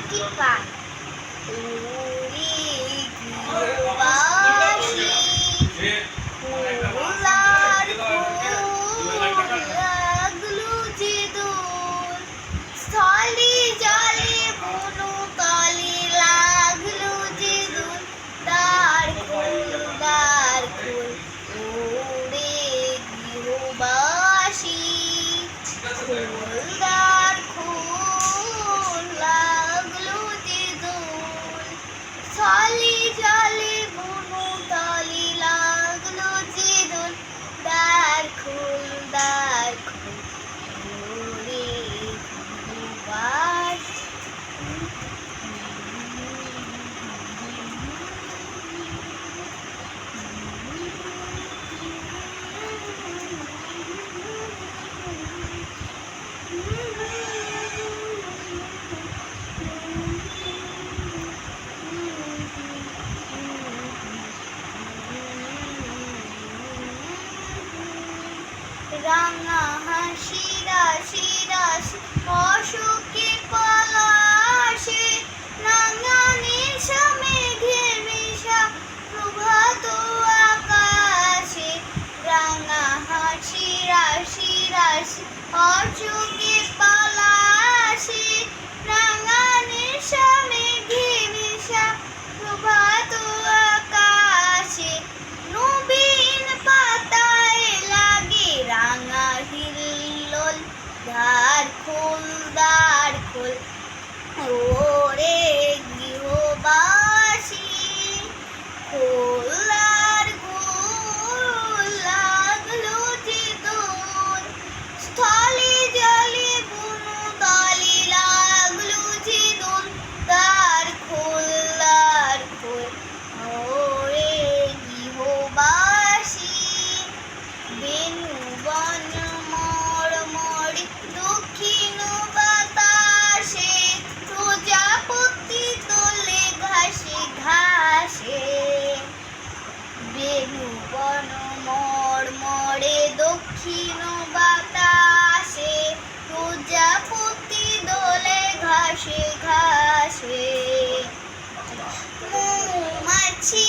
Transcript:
কি পায় উড়ি গৃহবাসী ফুলার ফুল লাগলো যে দোল স্থলে জলে বনু তলে লাগলো যে দোল দ্বার খোল উড়ে গৃহবাসী দ্বার খোল লাগলো যে দোল স্থলে জলে বনু তলে লাগলো যে দোল দ্বার খোল উড়ে গৃহবাসী রাঙা হাসি রাশি রাশি অশোকে পলাশে রাঙা নিশা মেঘের মিশা প্রভাত আকাশে রাঙা হাসি রাশি রাশি অশোকে পলাশে রাঙা নিশা মেঘের মিশা প্রভাত আকাশে নবীন পাতায় লাগে রাঙা হিল্লোল দ্বার খোল ওরে গৃহবাসী খোলার গোল লাগলো যে দোল স্থলে জলে বনু তলে লাগলো যে দোল দ্বার খোল ওরে গৃহবাসী বেনু বন মড়মড়ি দক্ষিণ বাতাসে প্রজাপতি তোলে ঘাসে বেনু বন মড়মড়ে দক্ষিণ বাতাসে প্রজাপতি দোলে ঘাসে মৌমাছি